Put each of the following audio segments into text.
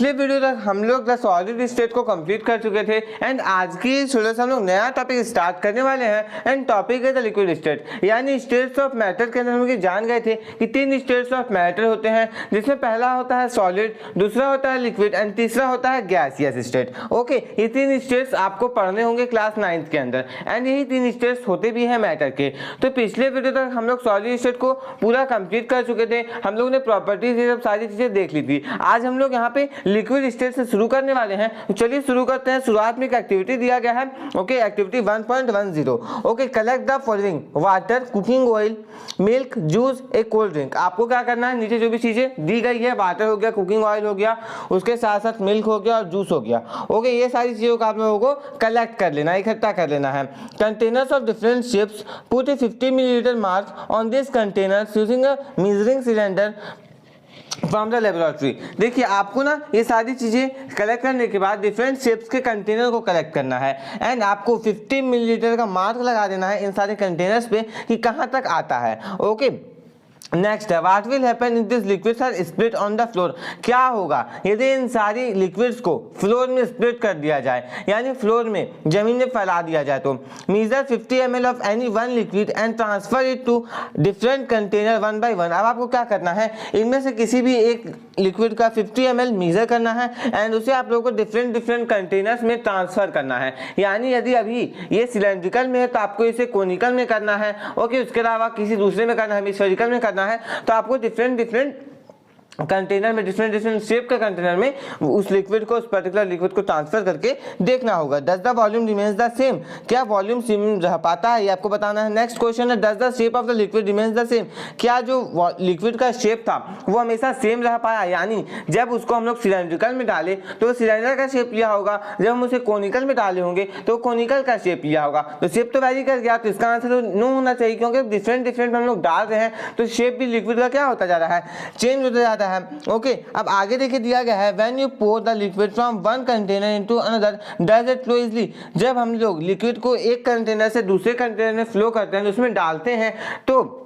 पिछले वीडियो तक हम लोग द सॉलिड स्टेट को कंप्लीट कर चुके थे एंड आज की इस वीडियो से हम लोग नया टॉपिक स्टार्ट करने वाले हैं एंड टॉपिक है द लिक्विड स्टेट, यानी स्टेट्स ऑफ मैटर के अंदर हम लोग जान गए थे कि तीन स्टेट्स ऑफ मैटर होते हैं, जिसमें पहला होता है सॉलिड, दूसरा होता है लिक्विड एंड तीसरा होता है गैसियस स्टेट। ओके, ये तीन स्टेट्स आपको पढ़ने होंगे क्लास 9th के अंदर एंड यही तीन स्टेट्स होते भी हैं मैटर के। तो पिछले वीडियो तक हम लोग सॉलिड स्टेट को पूरा कंप्लीट कर चुके थे, हम लोग ने प्रॉपर्टीज ये सब सारी चीजें देख ली थी। आज हम लोग यहाँ पे लिक्विड स्टेट से शुरू करने वाले हैं, तो चलिए शुरू करते हैं। शुरुआत में एक एक्टिविटी दिया गया है, okay, activity 1.10। Okay, collect the following: water, cooking oil, milk, juice, एक कोल्ड ड्रिंक। आपको क्या करना है, नीचे जो भी चीजें दी गई है, वाटर हो गया, कुकिंग ऑयल हो गया, उसके साथ साथ मिल्क हो गया और जूस हो गया। ओके, ये सारी चीजों को आप लोगों को कलेक्ट कर लेना, इकट्ठा कर लेना है। Containers of different shapes, put A 50 ml mark on this container using a measuring cylinder from the laboratory. देखिए, आपको ना ये सारी चीजें कलेक्ट करने के बाद डिफरेंट शेप्स के कंटेनर को कलेक्ट करना है एंड आपको 50 मिलीलीटर का मार्क लगा देना है इन सारे कंटेनर्स पे कि कहाँ तक आता है। ओके, नेक्स्ट है what will happen if this liquids are split on the floor. क्या होगा यदि इन सारी लिक्विड्स को फ्लोर में स्प्लिट कर दिया जाए, यानी फ्लोर में जमीन में फैला दिया जाए। तो measure 50 ml of any one liquid and transfer it to different container one by one. अब आपको क्या करना है, इनमें से किसी भी एक लिक्विड का 50 ml मेजर करना है एंड उसे आप लोगों को डिफरेंट कंटेनर्स में ट्रांसफर करना है। यानी यदि अभी ये सिलेंड्रिकल में है तो आपको इसे कोनिकल में करना है। ओके, उसके अलावा किसी दूसरे में करना है, स्फेरिकल में करना है, तो आपको डिफरेंट कंटेनर में डिफरेंट शेप के कंटेनर में उस लिक्विड को, उस पर्टिकुलर लिक्विड को ट्रांसफर करके देखना होगा। Does the volume remains the same? क्या वॉल्यूम सेम रह पाता है, ये आपको बताना है। नेक्स्ट क्वेश्चन है does the shape of the liquid remains the same? क्या जो लिक्विड का शेप था वो हमेशा सेम रह पाया? यानी जब उसको हम लोग सिलेंड्रिकल में डाले तो सिलेंडर का शेप लिया होगा, जब हम उसे कोनिकल में डाले होंगे तो कोनिकल का शेप लिया होगा। तो शेप तो वैरी कर गया, तो इसका आंसर तो नो होना चाहिए, क्योंकि डिफरेंट हम लोग डाल रहे हैं तो शेप भी लिक्विड का क्या होता जा रहा है, चेंज होता जाता है। ओके, अब आगे देखिए दिया गया है when you pour the liquid from one container into another does it flow easily. जब हम लोग लिक्विड को एक कंटेनर से दूसरे कंटेनर में फ्लो करते हैं, उसमें डालते हैं, तो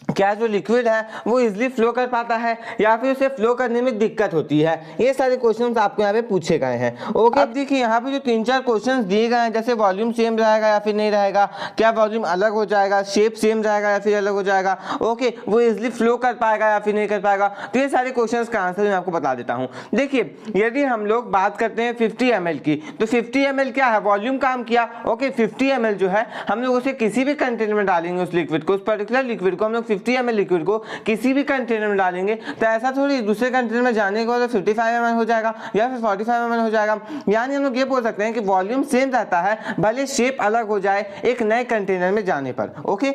क्या जो लिक्विड है वो इजीली फ्लो कर पाता है या फिर उसे फ्लो करने में दिक्कत होती है? ये सारे क्वेश्चंस आपको यहाँ पे पूछे गए हैं। ओके, अब देखिए यहाँ पे जो 3-4 क्वेश्चंस दिए गए हैं, जैसे वॉल्यूम सेम रहेगा या फिर नहीं रहेगा, क्या वॉल्यूम अलग हो जाएगा, शेप सेम रहेगा या फिर अलग हो जाएगा, ओके, वो इजीली फ्लो कर पाएगा या फिर नहीं कर पाएगा, तो ये सारे क्वेश्चंस का आंसर मैं आपको बता देता हूँ। देखिए, यदि हम लोग बात करते हैं 50 ml की, तो 50 ml क्या है, वॉल्यूम काम किया। ओके, 50 ml जो है हम लोग उसे किसी भी कंटेनर में डालेंगे, उस लिक्विड को, उस पर्टिकुलर लिक्विड को हम लोग 50 ml लिक्विड को किसी भी कंटेनर में डालेंगे, तो ऐसा थोड़ी दूसरे कंटेनर में जाने के बाद 55 ml हो जाएगा या फिर 45 ml हो जाएगा। यानी हम लोग ये बोल सकते हैं कि वॉल्यूम सेम रहता है, भले शेप अलग हो जाए एक नए कंटेनर में जाने पर। ओके,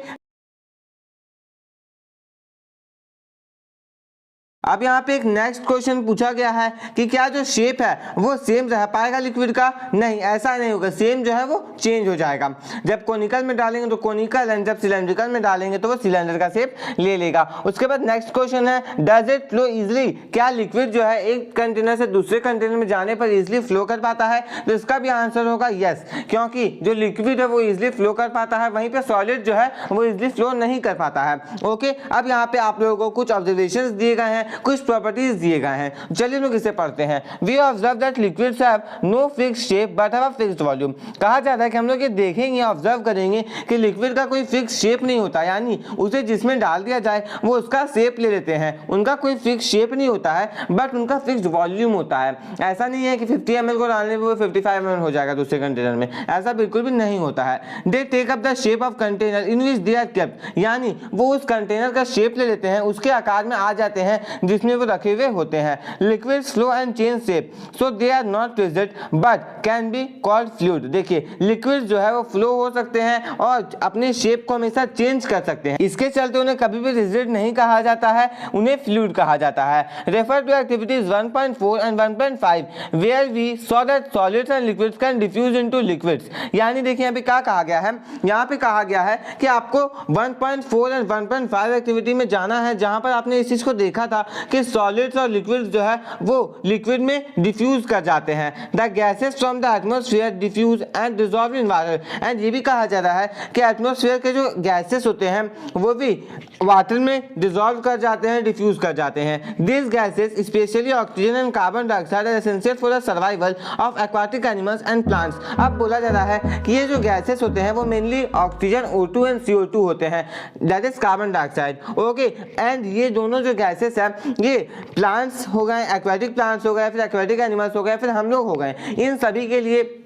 अब यहाँ पे एक नेक्स्ट क्वेश्चन पूछा गया है कि क्या जो शेप है वो सेम रह पाएगा लिक्विड का? नहीं, ऐसा नहीं होगा, सेम जो है वो चेंज हो जाएगा। जब कोनिकल में डालेंगे तो कोनिकल एंड जब सिलेंड्रिकल में डालेंगे तो वो सिलेंडर का शेप ले लेगा। उसके बाद नेक्स्ट क्वेश्चन है डज इट फ्लो इजिली? क्या लिक्विड जो है एक कंटेनर से दूसरे कंटेनर में जाने पर इजिली फ्लो कर पाता है? तो इसका भी आंसर होगा यस, क्योंकि जो लिक्विड है वो इजिली फ्लो कर पाता है, वहीं पे सॉलिड जो है वो इजिली फ्लो नहीं कर पाता है। ओके, अब यहाँ पे आप लोगों को कुछ ऑब्जर्वेशंस दिए गए हैं, कुछ प्रॉपर्टीज दिए गए हैं, चलिए लोग इसे पढ़ते हैं। We observe that liquids have no fixed shape but have a fixed volume. कहा जाता है कि हम लोग ये देखेंगे, ऑब्जर्व करेंगे कि लिक्विड का कोई फिक्स शेप नहीं होता, यानी उसे जिसमें डाल दिया जाए वो उसका शेप ले लेते हैं, उनका कोई फिक्स शेप नहीं होता है बट उनका फिक्स्ड वॉल्यूम होता है। ऐसा नहीं है कि 50 ml को डालने पर वो 55 ml हो जाएगा दूसरे कंटेनर में, ऐसा बिल्कुल भी नहीं होता है। They take up the shape of container in which they are kept, यानी वो उस कंटेनर का शेप ले लेते हैं, उसके आकार में आ जाते हैं जिसमें वो रखे हुए होते हैं। Liquids flow and change shape so they are not rigid but can be called fluid. देखिए, लिक्विड जो है वो फ्लो हो सकते हैं और अपने शेप को हमेशा चेंज कर सकते हैं, इसके चलते उन्हें कभी भी रिजिड नहीं कहा जाता है, उन्हें फ्लूइड कहा जाता है। Refer to activities 1.4 and 1.5 where we saw that solids and liquids can diffuse into liquids. यानी देखिए यहाँ पे क्या कहा गया है, यहाँ पे कहा गया है कि आपको 1.4 एंड 1.5 एक्टिविटी में जाना है, जहां पर आपने इस चीज को देखा था कि सॉलिड्स और लिक्विड्स जो है वो लिक्विड में डिफ्यूज कर जाते हैं। The gases from the atmosphere diffuse and dissolve in water. And ये भी कहा जा रहा है कि एटमॉस्फेयर के जो गैसेस होते हैं वो भी वाटर में डिसॉल्व कर जाते हैं, डिफ्यूज कर जाते हैं। This gases specially oxygen and carbon dioxide are essential for the survival of aquatic animals and plants. अब बोला जा रहा है कि ये जो गैसेस होते हैं वो mainly oxygen O2 and CO2 होते हैं, that is carbon dioxide. Okay, and ये दोनों जो गैसेस है ये प्लांट्स हो गए, एक्वाटिक प्लांट्स हो गए, फिर एक्वाटिक एनिमल्स हो गए, फिर हम लोग हो गए, इन सभी के लिए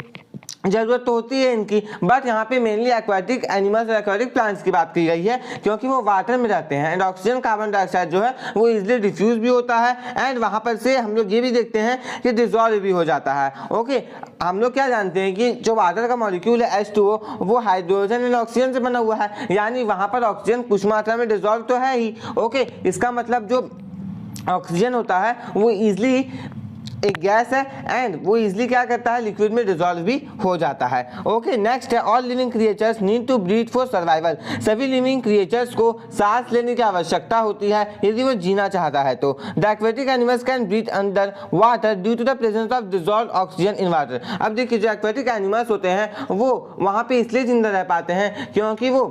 जरूरत तो होती है इनकी। बट यहाँ पे मेनली एक्वाटिक एनिमल्स और एक्वाटिक प्लांट्स की बात की गई है क्योंकि वो वाटर में रहते हैं। एंड ऑक्सीजन कार्बन डाइऑक्साइड जो है वो इजिली डिफ्यूज भी होता है एंड वहाँ पर से हम लोग ये भी देखते हैं कि डिसॉल्व भी हो जाता है। ओके, हम लोग क्या जानते हैं कि जो वाटर का मॉलिक्यूल है H2O वो हाइड्रोजन एंड ऑक्सीजन से बना हुआ है, यानी वहाँ पर ऑक्सीजन कुछ मात्रा में डिसॉल्व तो है ही। ओके, इसका मतलब जो ऑक्सीजन होता है वो इजिली एक गैस है एंड वो इजिली क्या करता है, लिक्विड में डिसॉल्व भी हो जाता है। ओके, नेक्स्ट है all living creatures need to breathe for survival. सभी लिविंग क्रिएचर्स को सांस लेने की आवश्यकता होती है यदि वो जीना चाहता है तो। The aquatic animals can breathe under water due to the presence of dissolve oxygen in water. अब देखिए जो एक्वेटिक एनिमल्स होते हैं वो वहाँ पे इसलिए जिंदा रह पाते हैं क्योंकि वो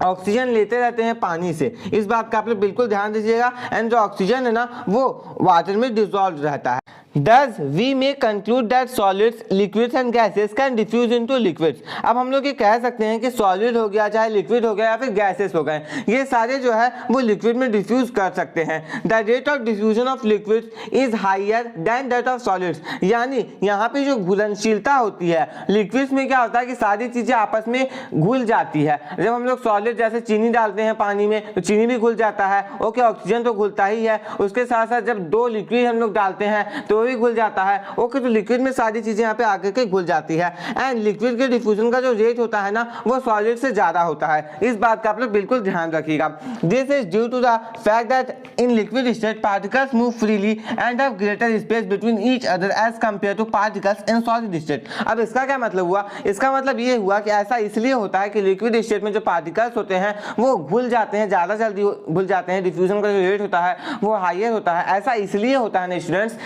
ऑक्सीजन लेते रहते हैं पानी से, इस बात का आप लोग बिल्कुल ध्यान दीजिएगा। एंड जो ऑक्सीजन है ना वो वाटर में डिसॉल्व रहता है। Thus, we may conclude that solids, liquids and gases can diffuse into liquids। अब हम लोग ये कह सकते हैं कि सॉलिड हो गया, चाहे लिक्विड हो गया या फिर गैसेस हो गए, ये सारे जो है वो लिक्विड में डिफ्यूज कर सकते हैं। The rate of diffusion of liquids is higher than that of solids. यानी यहाँ पे जो घुलनशीलता होती है लिक्विड्स में, क्या होता है कि सारी चीजें आपस में घुल जाती है। जब हम लोग सॉलिड जैसे चीनी डालते हैं पानी में तो चीनी भी घुल जाता है। ओके, ऑक्सीजन तो घुलता ही है, उसके साथ साथ जब दो लिक्विड हम लोग डालते हैं तो भी घुल जाता है। ओके, तो लिक्विड में सारी चीजें यहाँ पे आकर के घुल जाती है। एंड लिक्विड के डिफ्यूजन का जो रेट होता है ना वो सॉलिड से ज्यादा होता है, इस बात का आप लोग बिल्कुल ध्यान रखिएगा। This is due to the fact that in liquid state particles move freely and have greater space between each other as compare to particles in solid state. अब इसका क्या मतलब हुआ, इसका मतलब ये हुआ कि ऐसा इसलिए होता है कि लिक्विड स्टेट में जो पार्टिकल्स होते हैं वो घुल जाते हैं, ज्यादा जल्दी घुल जाते हैं, डिफ्यूजन का जो रेट होता है वो हायर होता है। ऐसा इसलिए होता है ना स्टूडेंट्स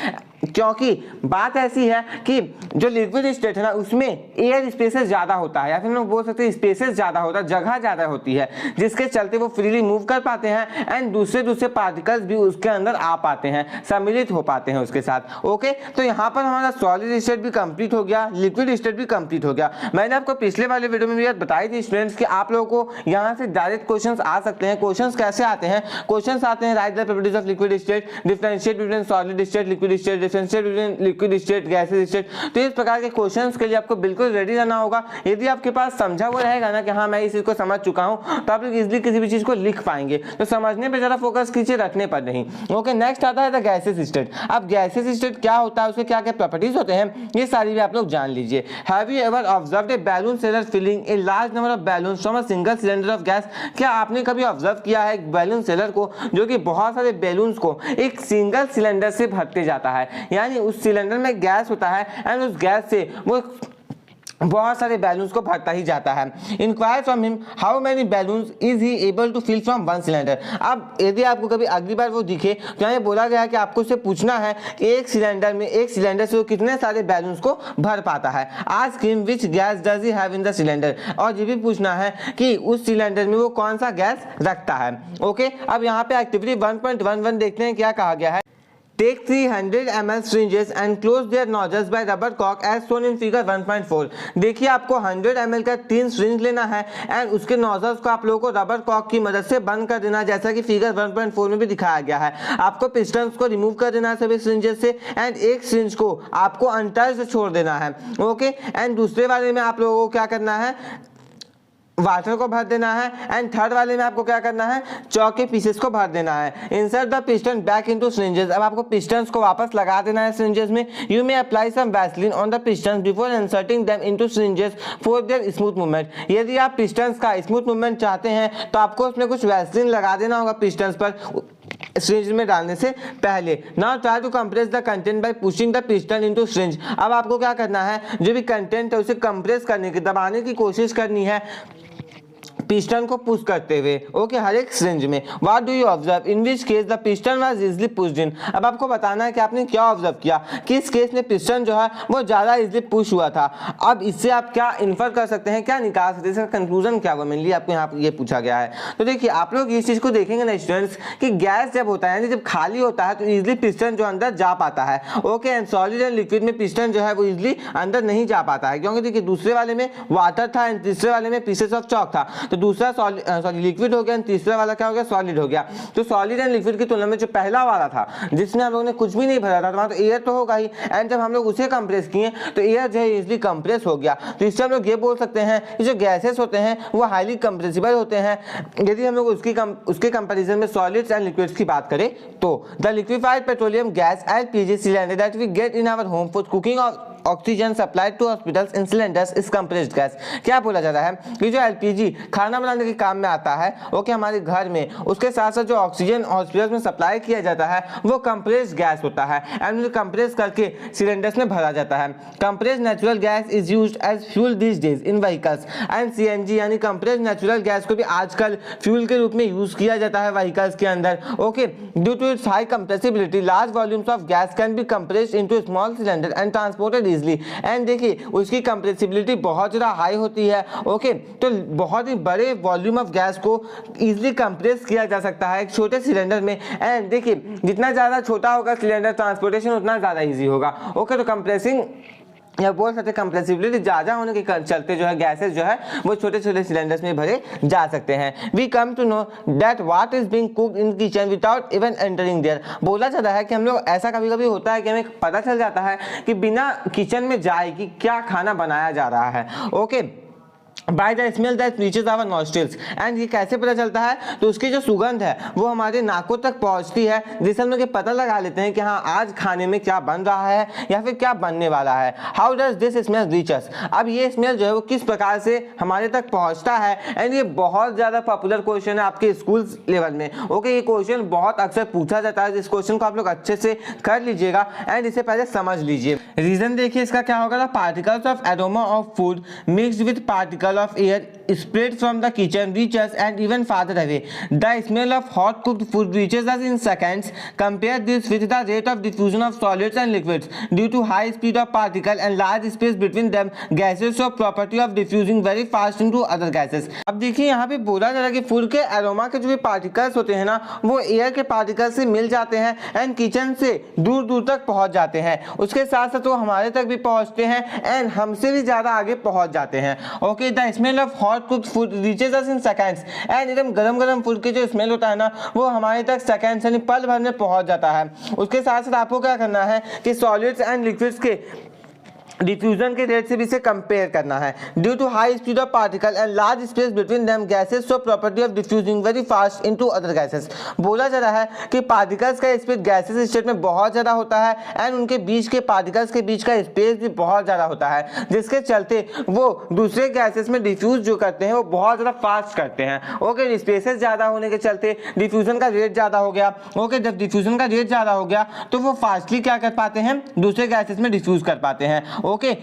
क्योंकि बात ऐसी है कि जो लिक्विड स्टेट है ना उसमें एयर स्पेसेस ज्यादा होता है, या फिर हम बोल सकते हैं स्पेसेस ज्यादा होता है, जगह ज्यादा होती है, जिसके चलते वो फ्रीली मूव कर पाते हैं एंड दूसरे पार्टिकल्स भी उसके अंदर आ पाते हैं, सम्मिलित हो पाते हैं उसके साथ। ओके, तो यहाँ पर हमारा सॉलिड स्टेट भी कंप्लीट हो गया, लिक्विड स्टेट भी कंप्लीट हो गया। मैंने आपको पिछले वाले वीडियो में भी बताई थी स्टूडेंट्स कि आप लोगों को यहाँ से डायरेक्ट क्वेश्चन आ सकते हैं। क्वेश्चन कैसे आते हैं, क्वेश्चन आते हैं right the properties of liquid state, differentiate between solid state, liquid state, differentiate between liquid state, gases state. तो इस प्रकार के क्वेश्चंस के लिए आपको बिल्कुल रेडी रहना होगा। यदि आपके पास समझा हुआ रहेगा ना कि हाँ मैं इस चीज को समझ चुका हूं, तो आप लोग इजीली किसी भी चीज को लिख पाएंगे। तो समझने पे ज्यादा फोकस कीजिए, रटने पर नहीं। ओके, नेक्स्ट आता है द गैसेस स्टेट। अब गैसेस स्टेट क्या होता है, उसके क्या क्या प्रॉपर्टीज होते हैं, ये सारी भी आप लोग जान लीजिए। Have you ever observed a balloon cylinder filling a large number of balloons from a single cylinder of gas. क्या आपने कभी ऑब्जर्व किया है एक बैलून सेलर को जो कि बहुत सारे बैलून्स को एक सिंगल सिलेंडर से भरते जाता है, यानी उस सिलेंडर में गैस होता है एंड उस गैस से वो बहुत सारे बैलून्स को भरता ही जाता है। Inquire from him how many balloons is he able to fill from one cylinder. अब यदि आपको कभी अगली बार वो दिखे तो यहाँ बोला गया है कि आपको उससे पूछना है कि एक सिलेंडर से वो कितने सारे बैलून्स को भर पाता है। Ask him which gas does he have in the cylinder. और ये भी पूछना है कि उस सिलेंडर में वो कौन सा गैस रखता है। ओके, अब यहाँ पे एक्टिविटी 1.11 देखते हैं क्या कहा गया है। Take 300 ml syringes and close their nozzles by rubber cock as shown in figure 1.4। देखिए आपको 100 ml का 3 syringe लेना है एंड उसके नोजल्स को आप लोगों को रबर कॉक की मदद से बंद कर देना, जैसा कि फिगर 1.4 में भी दिखाया गया है। आपको पिस्टन्स को रिमूव कर देना है सभी syringes से एंड एक syringe को आपको अनटच्ड छोड़ देना है। ओके, एंड दूसरे वाले में आप लोगों को क्या करना है, वाटर को भर देना है एंड थर्ड वाले में आपको क्या करना है, चौक के पीसेस को भर देना है। Insert the piston back into syringes. अब आपको पिस्टन्स को वापस लगा देना है सिरिंजेस में। You may apply some vaseline on the pistons before inserting them into syringes for their smooth movement. यदि आप पिस्टन्स का स्मूथ मूवमेंट चाहते हैं तो आपको उसमें कुछ वैसलीन लगा देना होगा पिस्टन्स पर सिरिंज में डालने से पहले। Now try to compress the content by pushing the piston into syringe. अब आपको क्या करना है, जो भी कंटेंट है उसे कंप्रेस करने की, दबाने की कोशिश करनी है पिस्टन को पुश करते हुए, ओके, हर एक सिरिंज में। What do you observe in which case the piston was easily pushed in. अब आपको बताना है कि आपने क्या ऑब्जर्व किया, किस केस में पिस्टन जो है वो ज्यादा इजीली पुश हुआ था। अब इससे आप क्या इन्फर कर सकते हैं, क्या निकाल सकते हैं, इसका कंक्लूजन क्या होगा, मेनली आपको यहाँ ये पूछा गया है। तो देखिए आप लोग इस चीज को देखेंगे ना स्टूडेंट्स कि गैस जब होता है, जब खाली होता है तो इजिली पिस्टन जो अंदर जा पाता है, okay, and solid and liquid में पिस्टन जो है वो इजिली अंदर नहीं जा पाता है, क्योंकि देखिए दूसरे वाले में वाटर था एंड तीसरे वाले में पीसेस ऑफ चॉक था। तो दूसरा लिक्विड हो गया एंड तीसरा वाला क्या हो गया, सॉलिड हो गया। तो सॉलिड एंड लिक्विड की तुलना में जो पहला वाला था जिसमें हम लोगों ने कुछ भी नहीं भरा था, तो वहां तो एयर तो होगा ही, एंड जब हम लोग उसे कंप्रेस किए तो एयर जो है इजिली कंप्रेस हो गया। तो इससे हम लोग ये बोल सकते हैं कि जो गैसेस होते हैं वो हाईली कंप्रेसिबल होते हैं यदि हम लोग उसके कंपैरिजन में सॉलिड्स एंड लिक्विड्स की बात करें तो। The liquefied petroleum gas LPG cylinder that we get in our home for cooking oxygen supplied to hospitals in cylinders is compressed gas. क्या बोला जा रहा है कि जो एलपीजी खाना बनाने के काम में आता है, ओके, हमारे घर में, उसके साथ साथ जो ऑक्सीजन हॉस्पिटल्स में सप्लाई किया जाता है वो कंप्रेस्ड गैस होता है एंड उसे कंप्रेस करके सिलेंडर्स में भरा जाता है। Compressed natural gas is used as fuel these days in vehicles and CNG, यानी कंप्रेस्ड नेचुरल गैस को भी आजकल फ्यूल के रूप में यूज किया जाता है व्हीकल्स के अंदर, okay. Due to its high compressibility large volumes of gas can be compressed into small cylinder and transported easily. And देखिए उसकी कंप्रेसिबिलिटी बहुत ज़्यादा हाई होती है, ओके, तो बहुत ही बड़े वॉल्यूम ऑफ गैस को इजीली कंप्रेस किया जा सकता है एक छोटे सिलेंडर में। एंड देखिए जितना ज़्यादा छोटा होगा सिलेंडर ट्रांसपोर्टेशन उतना ज़्यादा ईजी होगा, ओके। तो कंप्रेसिंग या बोल सकते हैं कंप्रेसिबिलिटी ज़्यादा होने के चलते जो है गैसेस जो है वो छोटे छोटे सिलेंडर्स में भरे जा सकते हैं। We come to know that what is being cooked in kitchen without even entering there. बोला जाता है कि हम लोग ऐसा कभी कभी होता है कि हमें पता चल जाता है कि बिना किचन में जाए कि क्या खाना बनाया जा रहा है, okay, by the smell that reaches our nostrils. And ये कैसे पता चलता है, तो उसकी जो सुगंध है वो हमारे नाकों तक पहुंचती है, जिससे हम लोग पता लगा लेते हैं कि हाँ आज खाने में क्या बन रहा है या फिर क्या बनने वाला है। How does this smell reach अस। अब ये स्मेल जो है वो किस प्रकार से हमारे तक पहुंचता है, एंड ये बहुत ज़्यादा पॉपुलर क्वेश्चन है आपके स्कूल लेवल में, ओके। ये क्वेश्चन बहुत अक्सर पूछा जाता है, इस क्वेश्चन को आप लोग अच्छे से कर लीजिएगा एंड इसे पहले समझ लीजिए। रीजन देखिए इसका क्या होगा, particles of aroma of food mixed with particle of air spread from the kitchen reaches and even farther away. The smell of hot cooked food reaches us in seconds. Compare this with the rate of diffusion of solids and liquids due to high speed of particle and large space between them. Gases show property of diffusing very fast into other gases. अब देखिए यहाँ पे बोला जा रहा है कि food के एरोमा के जो भी पार्टिकल्स होते हैं ना वो एयर के पार्टिकल से मिल जाते हैं एंड किचन से दूर दूर तक पहुंच जाते हैं, उसके साथ साथ वो हमारे तक भी पहुंचते हैं एंड हमसे भी ज़्यादा आगे पहुंच जाते हैं, okay. The smell of hot cooked food reaches us in seconds. And एकदम गरम गरम फूड की जो स्मेल होता है ना वो हमारे तक सेकंड्स यानी पल भर में पहुंच जाता है। उसके साथ साथ आपको क्या करना है कि सॉलिड्स एंड लिक्विड्स के डिफ्यूजन के रेट से भी इसे कंपेयर करना है। Due to high speed of particle and large space between them gases show property of diffusing very fast into other gases. बोला जा रहा है कि पार्टिकल्स का स्पेस गैसेस स्टेट में बहुत ज़्यादा होता है एंड उनके बीच के पार्टिकल्स के बीच का स्पेस भी बहुत ज़्यादा होता है, जिसके चलते वो दूसरे गैसेस में डिफ्यूज जो करते हैं वो बहुत ज़्यादा फास्ट करते हैं, ओके। स्पेसेस ज़्यादा होने के चलते डिफ्यूजन का रेट ज़्यादा हो गया, ओके। जब डिफ्यूजन का रेट ज़्यादा हो गया तो वो फास्टली क्या कर पाते हैं, दूसरे गैसेस में डिफ्यूज कर पाते हैं, ओके।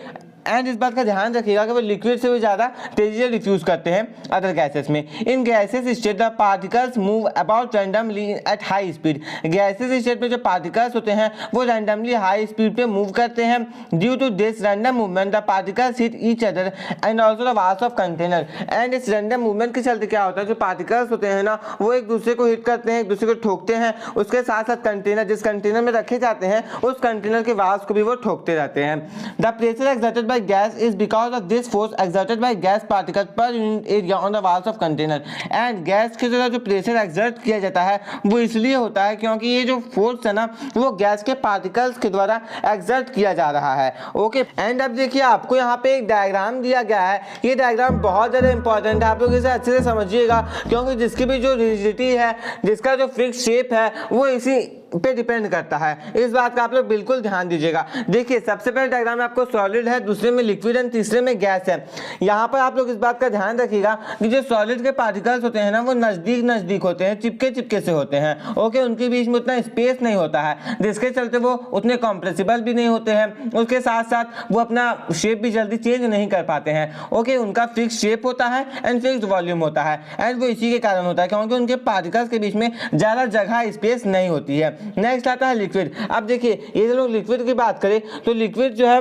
एंड इस बात का ध्यान रखिएगा कि वो लिक्विड से भी ज़्यादा तेजी से डिफ्यूज करते हैं अदर गैसेस में। In gases state the particles move about randomly at high speed. Gases state में जो पार्टिकल्स होते हैं वो रैंडमली हाई स्पीड पे मूव करते हैं। Due to this random movement the particles hit each other and also the walls of container. And इस random movement के चलते क्या होता है, जो पार्टिकल्स होते हैं ना वो एक दूसरे को हिट करते हैं, एक दूसरे को ठोकते हैं, उसके साथ साथ कंटेनर जिस कंटेनर में रखे जाते हैं उस कंटेनर के वाल्स को भी वो ठोकते रहते हैं। The pressure exerted by gas is because of this force exerted by gas particles per unit area on the walls of container। and gas के जो प्रेशर एक्सर्ट किया जाता है वो इसलिए होता है क्योंकि ये जो फोर्स है ना वो गैस के पार्टिकल्स के द्वारा एक्सर्ट किया जा रहा है, ओके। एंड अब देखिए आपको यहाँ पे एक डायग्राम दिया गया है, ये डायग्राम बहुत ज़्यादा इंपॉर्टेंट है, आप लोग इसे अच्छे से समझिएगा क्योंकि जिसकी भी जो रिजिडिटी है, जिसका जो फिक्स शेप है वो इसी पे डिपेंड करता है, इस बात का आप लोग बिल्कुल ध्यान दीजिएगा। देखिए सबसे पहले डायग्राम में आपको सॉलिड है, दूसरे में लिक्विड एंड तीसरे में गैस है। यहाँ पर आप लोग इस बात का ध्यान रखिएगा कि जो सॉलिड के पार्टिकल्स होते हैं ना वो नजदीक नजदीक होते हैं, चिपके से होते हैं। ओके, उनके बीच में उतना स्पेस नहीं होता है, जिसके चलते वो उतने कॉम्प्रेसिबल भी नहीं होते हैं। उसके साथ साथ वो अपना शेप भी जल्दी चेंज नहीं कर पाते हैं। ओके, उनका फिक्स शेप होता है एंड फिक्स वॉल्यूम होता है, एंड वो इसी के कारण होता है क्योंकि उनके पार्टिकल्स के बीच में ज्यादा जगह स्पेस नहीं होती है। नेक्स्ट आता है लिक्विड। अब देखिए ये जो लोग लिक्विड की बात करें तो लिक्विड जो है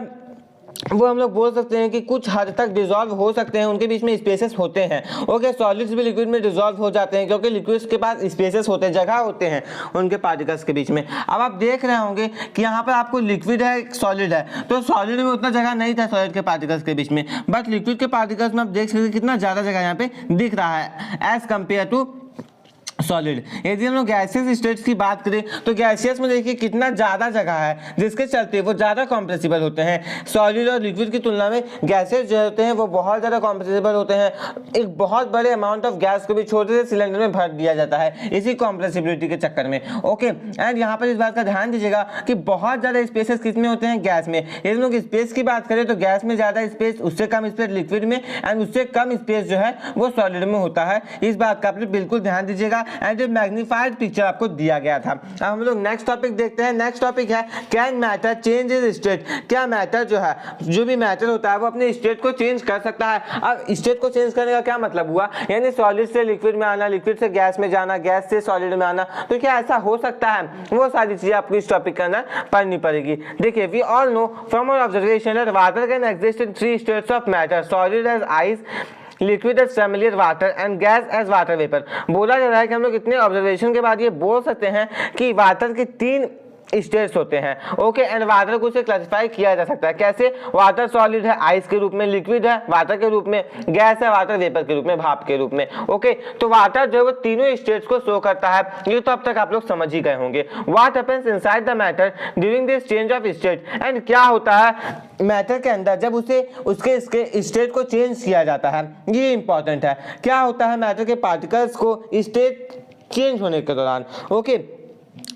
वो हम लोग बोल सकते हैं कि कुछ हद तक डिसॉल्व हो सकते हैं, उनके बीच में स्पेसेस होते हैं। ओके, सॉलिड्स भी लिक्विड में डिसॉल्व हो जाते हैं क्योंकि लिक्विड्स के पास स्पेसेस होते हैं, जगह होते हैं उनके पार्टिकल्स के बीच में। अब आप देख रहे होंगे कि यहाँ पर आपको लिक्विड है, सॉलिड है, तो सॉलिड में उतना जगह नहीं था सॉलिड के पार्टिकल्स के बीच में, बट लिक्विड के पार्टिकल्स में आप देख सकते हैं कितना ज़्यादा जगह यहाँ पे दिख रहा है एज कम्पेयर टू सॉलिड। यदि हम लोग गैसियस स्टेट्स की बात करें तो गैसियस में देखिए कितना ज़्यादा जगह है, जिसके चलते वो ज़्यादा कॉम्प्रेसिबल होते हैं। सॉलिड और लिक्विड की तुलना में गैसेस जो होते हैं वो बहुत ज़्यादा कॉम्प्रेसिबल होते हैं। एक बहुत बड़े अमाउंट ऑफ गैस को भी छोटे से सिलेंडर में भर दिया जाता है इसी कॉम्प्रेसिबिलिटी के चक्कर में। ओके, एंड यहाँ पर इस बात का ध्यान दीजिएगा कि बहुत ज़्यादा स्पेसेस किस में होते हैं, गैस में। यदि लोग स्पेस की बात करें तो गैस में ज़्यादा स्पेस, उससे कम स्पेस लिक्विड में, एंड उससे कम स्पेस जो है वो सॉलिड में होता है। इस बात का आप लोग बिल्कुल ध्यान दीजिएगा। एंड मैग्नीफाइड पिक्चर आपको दिया गया था। अब हम लोग नेक्स्ट टॉपिक देखते हैं। नेक्स्ट टॉपिक है can matter change is state. क्या मैटर जो है, जो भी मैटर होता है वो अपने स्टेट को चेंज कर सकता है। अब स्टेट को चेंज करने का क्या मतलब हुआ, यानी सॉलिड से लिक्विड में आना, लिक्विड से गैस में जाना, गैस से सॉलिड में आना, तो क्या ऐसा हो सकता है? वो सारी चीजें आपको इस टॉपिक के अंदर पढ़नी पड़ेगी। देखिए, we all know from our observation that water can exist in 3 states of matter, solid as ice, liquid as familiar water and gas as water vapour. बोला जा रहा है कि हम लोग इतने ऑब्जर्वेशन के बाद ये बोल सकते हैं कि वाटर के 3 स्टेट्स होते हैं। ओके, एंड वाटर को उसे क्लासिफाई किया जा सकता है कैसे, वाटर सॉलिड है आइस के रूप में, लिक्विड है वाटर के रूप में, गैस है वाटर वेपर के रूप में, भाप के रूप में। ओके, तो वाटर जो है वो तीनों स्टेट्स को शो करता है। ये तो अब तक आप लोग समझ ही गए होंगे। What happens inside the matter during this change of state, and क्या होता है मैटर के अंदर जब उसे उसके स्टेट को चेंज किया जाता है, ये इंपॉर्टेंट है। क्या होता है मैटर के पार्टिकल्स को स्टेट चेंज होने के दौरान। ओके,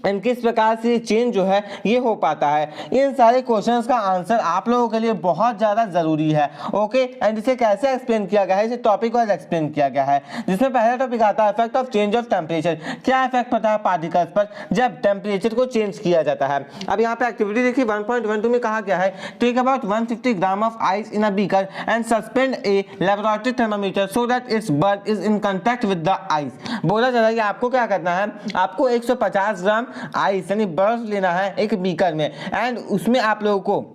एंड किस प्रकार से चेंज जो है ये हो पाता है। इन सारे क्वेश्चंस का आंसर आप लोगों के लिए बहुत ज़्यादा ज़रूरी है। ओके, एंड इसे कैसे एक्सप्लेन किया गया है, इसे टॉपिक वाइज एक्सप्लेन किया गया है, जिसमें पहला टॉपिक आता है effect of change of temperature. क्या इफेक्ट पड़ता है पार्टिकल्स पर जब टेम्परेचर को चेंज किया जाता है। अब यहाँ पे एक्टिविटी देखिए 1.12 में कहा गया है, take about 150 gram of ice in a beaker and suspend a laboratory thermometer so that its bird is in contact with the ice. बोला जा रहा है कि आपको क्या करना है, आपको 150 ग्राम आइस यानी बर्फ लेना है एक बीकर में, एंड उसमें आप लोगों को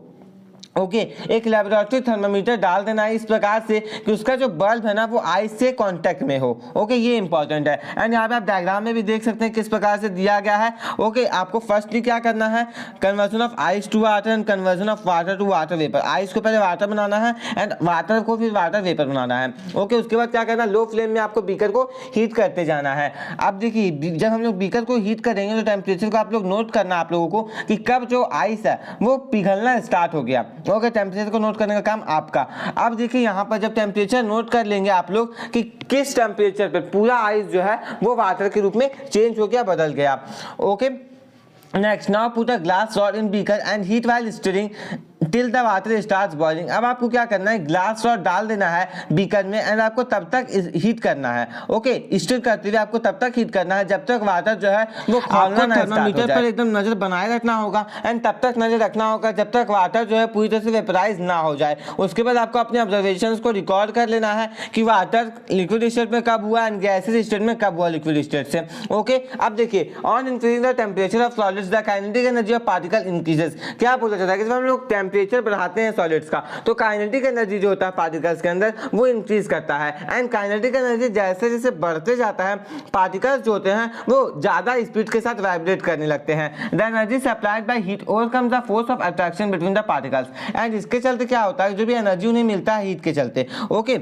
ओके एक लेबोरेटरी थर्मामीटर डाल देना है इस प्रकार से कि उसका जो बल्ब है ना वो आइस से कांटेक्ट में हो। ओके, ये इंपॉर्टेंट है। एंड यहाँ पे आप डायग्राम में भी देख सकते हैं किस प्रकार से दिया गया है। ओके, आपको फर्स्टली क्या करना है, conversion of ice to water and conversion of water to water vapour. Ice को पहले वाटर बनाना है एंड वाटर को फिर वाटर वेपर बनाना है। ओके, उसके बाद क्या करना है, लो फ्लेम में आपको बीकर को हीट करते जाना है। अब देखिए जब हम लोग बीकर को हीट करेंगे तो टेम्परेचर को आप लोग नोट करना आप लोगों को कि कब जो आइस है वो पिघलना स्टार्ट हो गया। ओके, टेम्परेचर को नोट करने का काम आपका। अब देखिए यहाँ पर जब टेम्परेचर नोट कर लेंगे आप लोग कि किस टेम्परेचर पे पूरा आइस जो है वो वाटर के रूप में चेंज हो गया, बदल गया। Okay, next now put a glass rod in beaker and heat while stirring till the water starts boiling. अब आपको क्या करना है, ग्लास रॉड डाल देना है बीकर में एंड आपको तब तक हीट करना है। ओके, स्टिर करते हुए आपको तब तक हीट करना है जब तक वाटर जो है वो खौलना ना स्टार्ट हो जाए। पर एकदम नजर बनाए रखना होगा एंड तब तक नजर रखना होगा जब तक वाटर जो है पूरी तरह से वेपराइज ना हो जाए। उसके बाद आपको अपने ऑब्जर्वेशंस को रिकॉर्ड कर लेना है कि वाटर लिक्विड स्टेट में कब हुआ एंड गैसेस स्टेट में कब हुआ लिक्विड स्टेट से। ओके, अब देखिए on increasing the temperature of solids the kinetic energy of particle increases. क्या बोला जाता है कि जब हम लोग टेम्परेचर बढ़ाते हैं सॉलिड्स का तो काइनेटिक एनर्जी जो होता है पार्टिकल्स के अंदर वो इंक्रीज करता है। एंड काइनेटिक एनर्जी जैसे जैसे बढ़ते जाता है पार्टिकल्स जो होते हैं वो ज्यादा स्पीड के साथ वाइब्रेट करने लगते हैं। The energy supplied by heat overcomes the force of attraction between the particles. And इसके चलते क्या होता है, जो भी एनर्जी उन्हें मिलता है हीट के चलते, ओके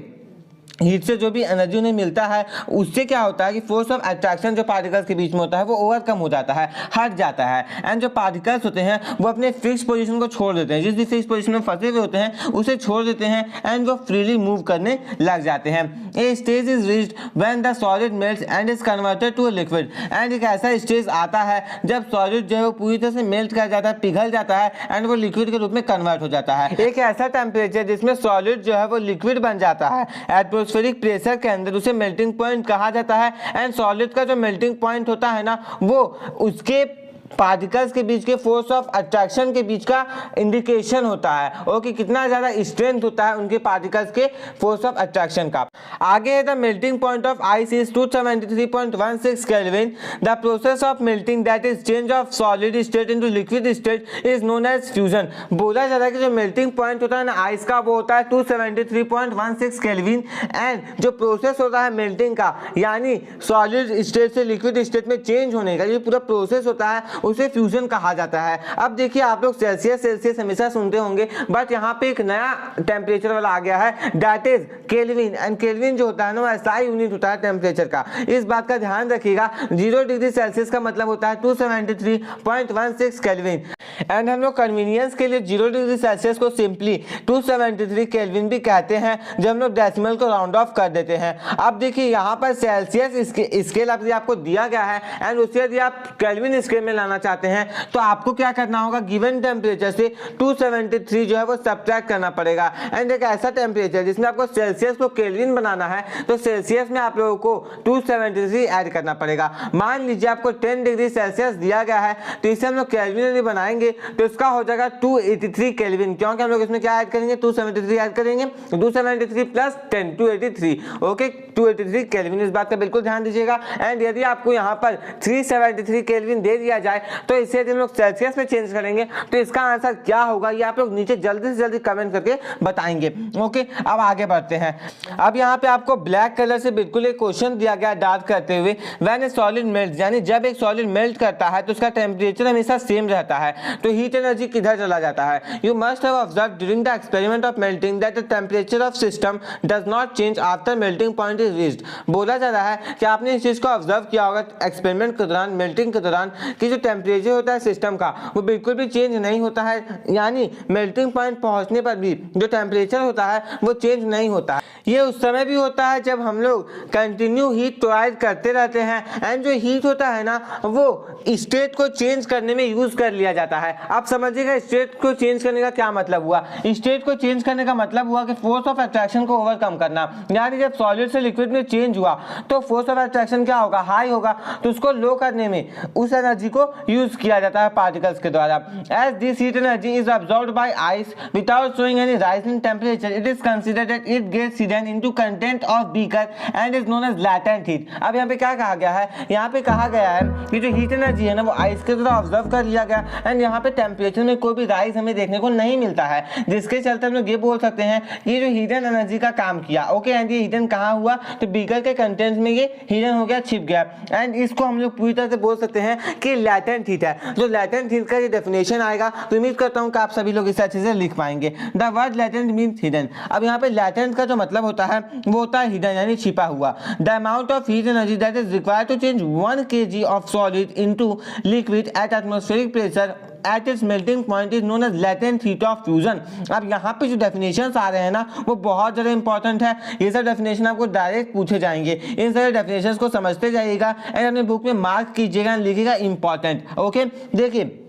हीट से जो भी एनर्जी उन्हें मिलता है उससे क्या होता है कि फोर्स ऑफ अट्रैक्शन जो पार्टिकल्स के बीच में होता है वो ओवरकम हो जाता है, हट जाता है। एंड जो पार्टिकल्स होते हैं वो अपने फिक्स पोजीशन को छोड़ देते हैं, जिस भी फिक्स पोजीशन में फंसे हुए होते हैं उसे छोड़ देते हैं एंड वो फ्रीली मूव करने लग जाते हैं। A stage is reached when the solid melts and is converted to a liquid. And एक ऐसा स्टेज आता है जब सॉलिड जो है वो पूरी तरह से मेल्ट कर जाता है, पिघल जाता है एंड वो लिक्विड के रूप में कन्वर्ट हो जाता है। एक ऐसा टेम्परेचर जिसमें सॉलिड जो है वो लिक्विड बन जाता है, एटमॉस्फेरिक प्रेशर के अंदर उसे मेल्टिंग पॉइंट कहा जाता है। एंड सॉलिड का जो मेल्टिंग पॉइंट होता है ना वो उसके पार्टिकल्स के बीच के फोर्स ऑफ अट्रैक्शन के बीच का इंडिकेशन होता है, ओके, कितना ज्यादा स्ट्रेंथ होता है उनके पार्टिकल्स के फोर्स ऑफ अट्रैक्शन का। आगे है the melting point of ice is 273.16 kelvin. The process of melting that is change of solid state into liquid state is known as fusion. बोला जाता है कि जो मेल्टिंग पॉइंट होता है ना आइस का वो होता है 273.16 केल्विन। एंड जो प्रोसेस होता है मेल्टिंग का यानी सॉलिड स्टेट से लिक्विड स्टेट में चेंज होने का ये पूरा प्रोसेस होता है उसे फ्यूजन कहा जाता है। अब देखिए आप लोग सेल्सियस हमेशा सुनते होंगे, बट यहाँ पे एक नया टेम्परेचर वाला आ गया है that is kelvin. And kelvin जो होता है ना वो SI यूनिट होता है टेम्परेचर का, इस बात का ध्यान रखिएगा। 0 डिग्री सेल्सियस का मतलब होता है 273.16 केल्विन। एंड हम लोग कन्वीनियंस के लिए 0 डिग्री सेल्सियस को सिंपली 273 केल्विन भी कहते हैं जब हम लोग डेसिमल को राउंड ऑफ कर देते हैं। अब देखिए यहाँ पर सेल्सियस स्केल आपको दिया गया है एंड उससे यदि आप केल्विन स्केल में लाना चाहते हैं तो आपको क्या करना होगा, गिवन टेम्परेचर से 273 जो है वो सब्ट्रैक्ट करना पड़ेगा। एंड एक ऐसा टेम्परेचर जिसमें आपको सेल्सियस को केल्विन बनाना है तो सेल्सियस में आप लोगों को 273 ऐड करना पड़ेगा। मान लीजिए आपको 10 डिग्री सेल्सियस दिया गया है तो इसे हम लोग केल्विन बनाएंगे तो इसका हो जाएगा 283 केल्विन, क्योंकि हम लोग इसमें क्या ऐड करेंगे 273 ऐड करेंगे, 273 प्लस 10 283, ओके 283 केल्विन। इस बात का बिल्कुल ध्यान दीजिएगा। एंड यदि आपको यहाँ पर 373 केल्विन दे दिया जाए तो इसे यदि हम लोग सेल्सियस में चेंज करेंगे तो इसका आंसर क्या होगा ये आप लोग नीचे जल्दी से जल्दी कमेंट करके बताएंगे, ओके। अब आगे बढ़ते हैं। अब यहाँ पे आपको ब्लैक कलर से बिल्कुल एक क्वेश्चन दिया गया डार्क करते हुए, व्हेन ए सॉलिड मेल्ट, यानी जब एक सॉलिड मेल्ट करता है तो उसका टेम्परेचर हमेशा सेम रहता है तो हीट एनर्जी किधर चला जाता है। You must have observe during the experiment of melting that the temperature of system does not change after melting point is reached. बोला जा रहा है कि आपने इस चीज को ऑब्जर्व किया होगा एक्सपेरिमेंट के दौरान, मेल्टिंग के दौरान, कि जो टेम्परेचर होता है सिस्टम का वो बिल्कुल भी चेंज नहीं होता है, यानी मेल्टिंग पॉइंट पहुंचने पर भी जो टेम्परेचर होता है वो चेंज नहीं होता है। ये उस समय भी होता है जब हम लोग कंटिन्यू हीट प्रोवाइड करते रहते हैं एंड जो हीट होता है ना वो स्टेट को चेंज करने में यूज कर लिया जाता है। आप समझिएगा स्टेट को चेंज करने का क्या मतलब हुआ। स्टेट को चेंज करने का मतलब हुआ कि फोर्स ऑफ अट्रैक्शन को ओवरकम करना, यानी जब सॉलिड से लिक्विड में चेंज हुआ तो फोर्स ऑफ अट्रैक्शन क्या होगा, हाई होगा, तो उसको लो करने में उस एनर्जी को यूज किया जाता है पार्टिकल्स के द्वारा। As this heat energy is absorbed by ice without showing any rise in temperature it is considered that it gets hidden into content of beaker and is known as latent heat. अब यहाँ पे क्या कहा गया है, यहाँ पे कहा गया है कि जो हीट एनर्जी है ना वो आइस के द्वारा ऑब्जर्व कर लिया गया एंड यहाँ पे टेम्परेचर में कोई भी राइज हमें देखने को नहीं मिलता है, जिसके चलते हम लोग ये बोल सकते हैं कि जो हिडन एनर्जी का काम किया, ओके। एंड ये हिडन कहाँ हुआ तो बीकर के कंटेंट में ये हिडन हो गया, छिप गया। एंड इसको हम लोग पूरी तरह से बोल सकते हैं कि लैटेंट हीट है। जो लैटेंट हीट का ये डेफिनेशन आएगा तो उम्मीद करता हूँ कि आप सभी लोग इसे अच्छे से लिख पाएंगे। The word latent means hidden. अब यहाँ पे लैटेंट का जो मतलब होता है वो होता है हिडन, यानी छिपा हुआ। The amount of heat energy that is required to change 1 kg of solid into liquid at atmospheric pressure at its melting point is known as latent heat of fusion। अब यहाँ पे जो डेफिनेशंस आ रहे हैं ना वो बहुत ज़्यादा इंपॉर्टेंट है। ये सब डेफिनेशन आपको डायरेक्ट पूछे जाएंगे, इन सारे डेफिनेशंस को समझते जाइएगा एंड अपने बुक में मार्क कीजिएगा, लिखिएगा इंपॉर्टेंट, ओके। देखिए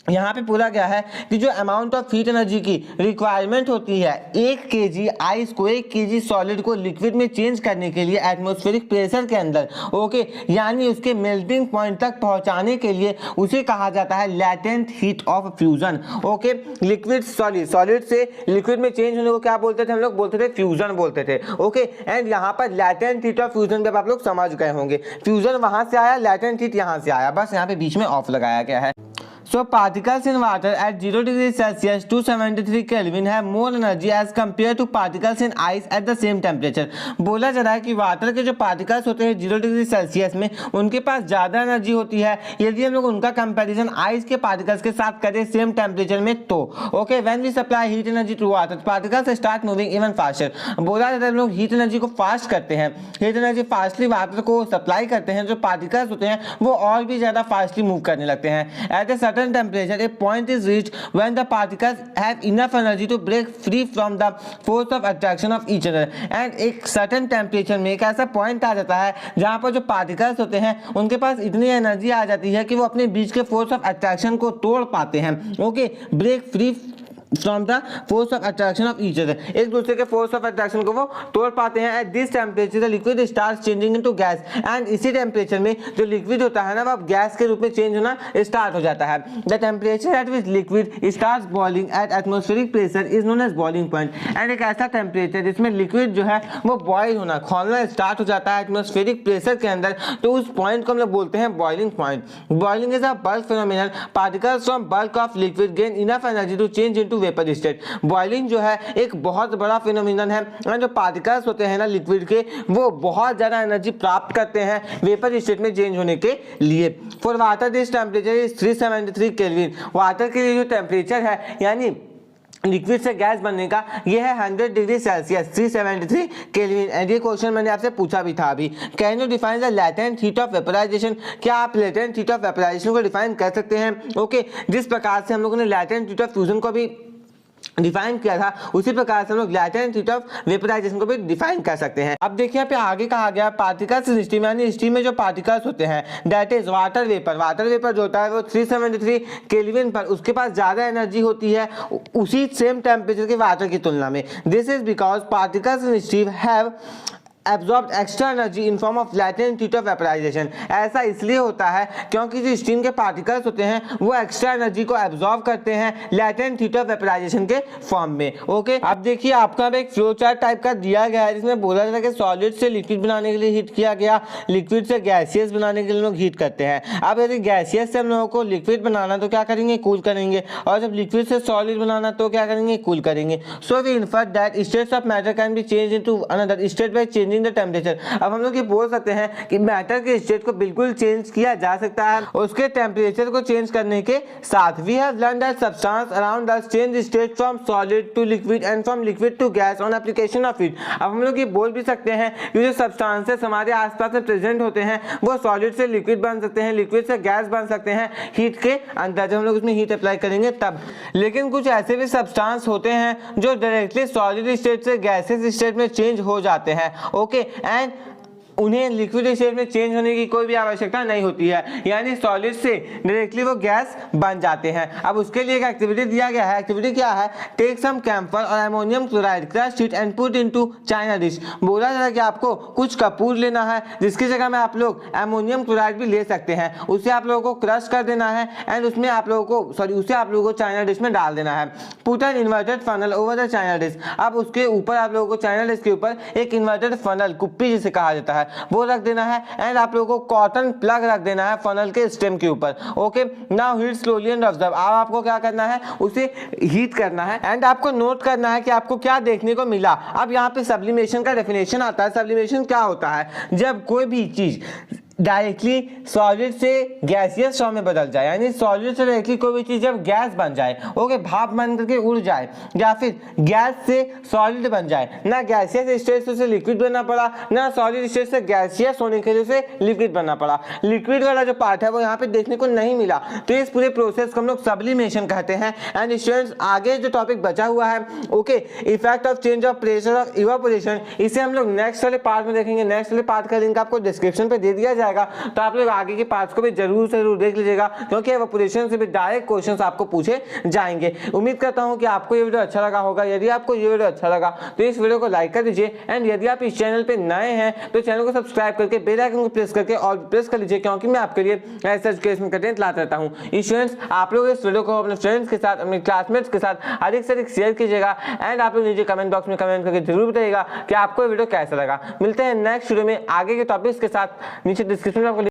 यहाँ पे पूरा गया है कि जो अमाउंट ऑफ हीट एनर्जी की रिक्वायरमेंट होती है 1 kg आइस को 1 kg सॉलिड को लिक्विड में चेंज करने के लिए एटमॉस्फेरिक प्रेशर के अंदर, ओके, यानी उसके मेल्टिंग पॉइंट तक पहुंचाने के लिए उसे कहा जाता है latent heat of fusion, okay. Liquid solid से लिक्विड में चेंज होने को क्या बोलते थे हम लोग, बोलते थे फ्यूजन बोलते थे, ओके। एंड यहाँ पर लैटेंट हीट ऑफ फ्यूजन जब आप लोग समझ गए होंगे, फ्यूजन वहां से आया, लैटेंट हीट यहाँ से आया, बस यहाँ पे बीच में ऑफ लगाया गया है। So particles in water at 0 degree Celsius to 73 Kelvin have more energy as compared to particles in ice at the same temperature. बोला जा रहा है कि वाटर के जो पार्टिकल्स होते हैं 0 डिग्री सेल्सियस में उनके पास ज़्यादा एनर्जी होती है यदि हम लोग उनका कंपैरिजन आइस के पार्टिकल्स के साथ करें सेम टेम्परेचर में तो okay when we supply heat energy to water particles start moving even faster. बोला जाता है हम लोग हीट एनर्जी को फास्ट करते हैं, हीट एनर्जी फास्टली वाटर को सप्लाई करते हैं, जो पार्टिकल्स होते हैं वो और भी ज़्यादा फास्टली मूव करने लगते हैं. At a certain temperature a point is reached when the particles have enough energy to break free from the force of attraction of each other. and एक certain temperature में एक ऐसा point आ जाता है जहाँ पर जो particles होते हैं उनके पास इतनी एनर्जी आ जाती है कि वो अपने बीच के force of attraction को तोड़ पाते हैं. Okay break free from the force of attraction of each other, एक दूसरे के फोर्स ऑफ अट्रैक्शन को वो तोड़ पाते हैं. At this temperature the liquid start changing into gas. And इसी टेम्परेचर में जो लिक्विड होता है ना वो अब गैस के रूप में चेंज होना स्टार्ट हो जाता है. The temperature at which liquid start boiling at atmospheric pressure is known as boiling point. And एक ऐसा टेम्परेचर जिसमें लिक्विड जो है वो बॉयल होना खोलना स्टार्ट हो जाता है एटमॉस्फेरिक प्रेशर के अंदर, तो उस पॉइंट को हम लोग बोलते हैं boiling point. Boiling is a bulk phenomenal. Particles from bulk of liquid gain enough energy to change into vapour state. Boiling जो है एक बहुत बड़ा फिनोमिनन है. जो पार्टिकल्स होते हैं ना लिक्विड के वो बहुत ज़्यादा एनर्जी प्राप्त करते हैं वेपर स्टेट में चेंज होने के लिए. For water this temperature is 373 kelvin. Water के लिए जो टेम्परेचर है यानी लिक्विड से गैस बनने का ये है 100 डिग्री सेल्सियस 373 केल्विन. एंड ये क्वेश्चन मैंने आपसे पूछा भी था अभी. Can you define the latent heat of vaporisation. क्या आप लैटेंट हीट ऑफ वेपराइजेशन को डिफाइन कर सकते हैं. ओके जिस प्रकार से हम लोगों ने लैटेंट हीट ऑफ फ्यूजन को भी डिफाइन किया था उसी प्रकार से हम लोग लैटेंट हीट ऑफ वेपराइजेशन को भी डिफाइन कर सकते हैं. अब देखिए यहाँ पे आगे कहा गया पार्टिकल्स इन स्टीम यानी स्टीम में जो पार्टिकल्स होते हैं that is water vapour. Water vapour जो होता है वो 373 केल्विन पर उसके पास ज्यादा एनर्जी होती है उसी सेम टेम्परेचर के वाटर की तुलना में. This is because particles in steam have absorb extra energy in form of latent heat of vaporisation. ऐसा इसलिए होता है क्योंकि जो स्टीम के पार्टिकल्स होते हैं वो एक्स्ट्रा एनर्जी को एब्जॉर्ब करते हैं लैटेंट हीट ऑफ वेपराइजेशन के फॉर्म में. ओके अब देखिए आपका अब एक फ्लो चार्ट टाइप का दिया गया है जिसमें बोला जाता है कि सॉलिड से लिक्विड बनाने के लिए हीट किया गया, लिक्विड से गैसियस बनाने के लिए लोग हीट करते हैं. अब यदि गैसियस से हम लोगों को लिक्विड बनाना तो क्या करेंगे कूल करेंगे, और जब लिक्विड से सॉलिड बनाना तो क्या करेंगे कूल करेंगे. So we infer that states of matter can be change into another state by changing the temperature. अब हम लोग ये बोल सकते हैं कि मैटर के स्टेट को बिल्कुल चेंज किया जा सकता है उसके टेम्परेचर को चेंज करने के साथ. We have learn that substance around us change state from solid to liquid and from liquid to gas on application of heat. अब हम लोग ये बोल भी सकते हैं कि जो सब्सटेंसेस हमारे आसपास में प्रेजेंट होते हैं वो सॉलिड से लिक्विड बन सकते हैं, लिक्विड से गैस बन सकते हैं हीट के अंदर जब हम लोग उसमें हीट अप्लाई करेंगे तब. लेकिन कुछ ऐसे भी सब्सटेंस होते हैं जो डायरेक्टली सॉलिड स्टेट से गैसेस स्टेट में चेंज हो जाते हैं. ओके एंड उन्हें लिक्विड स्टेट में चेंज होने की कोई भी आवश्यकता नहीं होती है यानी सॉलिड से डायरेक्टली वो गैस बन जाते हैं. अब उसके लिए एक एक्टिविटी दिया गया है. एक्टिविटी क्या है टेक सम कैम्फर और ammonium chloride crush it and put into China dish. बोला जा रहा है कि आपको कुछ कपूर लेना है जिसकी जगह में आप लोग अमोनियम क्लोराइड भी ले सकते हैं. उसे आप लोगों को क्रश कर देना है एंड उसमें आप लोगों को उसे आप लोगों को चाइना डिश में डाल देना है. Put an inverted funnel over the China dish. अब उसके ऊपर आप लोगों को चाइना डिश के ऊपर एक इन्वर्टेड फनल कुप्पी जिसे कहा जाता है वो रख देना है एंड आप लोगों को कॉटन प्लग रख देना है फनल के स्टेम के ऊपर. Okay now heat slowly and observe. अब आपको क्या करना है उसे हीट करना है एंड आपको नोट करना है कि आपको क्या देखने को मिला. अब यहाँ पे सब्लिमेशन का डेफिनेशन आता है. सब्लिमेशन क्या होता है जब कोई भी चीज डायरेक्टली सॉलिड से गैसियस फॉर्म में बदल जाए यानी सॉलिड से डायरेक्टली कोई भी चीज जब गैस बन जाए ओके भाप बन करके उड़ जाए या फिर गैस से सॉलिड बन जाए. ना गैसियस स्टेट से उसे लिक्विड बनना पड़ा ना सॉलिड स्टेट से गैसियस होने के लिए उसे लिक्विड बनना पड़ा. लिक्विड वाला जो पार्ट है वो यहाँ पे देखने को नहीं मिला तो इस पूरे प्रोसेस को हम लोग सब्लिमेशन कहते हैं. एंड स्टूडेंट्स आगे जो टॉपिक बचा हुआ है okay effect of change of pressure of evaporation इसे हम लोग नेक्स्ट वाले पार्ट में देखेंगे. नेक्स्ट वाले पार्ट का लिंक आपको डिस्क्रिप्शन पे दे दिया जाए तो आप लोग आगे के पार्ट्स को भी जरूर से जरूर देख लीजिएगा क्योंकि इवेपोरेशन से भी डायरेक्ट क्वेश्चंस आपको पूछे जाएंगे. उम्मीद करता हूं कि आपको ये वीडियो अच्छा लगा होगा. यदि आपको ये वीडियो अच्छा लगा तो इस वीडियो को लाइक कर दीजिए एंड यदि आप इस चैनल पे नए हैं तो चैनल को सब्सक्राइब करके बेल आइकन को प्रेस करके और प्रेस कर लीजिए क्योंकि मैं आपके लिए ऐसा एजुकेशनल कंटेंट लाता रहता हूं. स्टूडेंट्स आप लोग इस वीडियो को अपने फ्रेंड्स के साथ अपने क्लासमेट्स के साथ अधिक से अधिक शेयर कीजिएगा एंड आप लोग नीचे कमेंट बॉक्स में कमेंट करके जरूर बताइएगा कि आपको ये वीडियो कैसा लगा. मिलते हैं नेक्स्ट वीडियो में आगे के टॉपिक्स के साथ. नीचे डिस्क्रिप्शन में आपको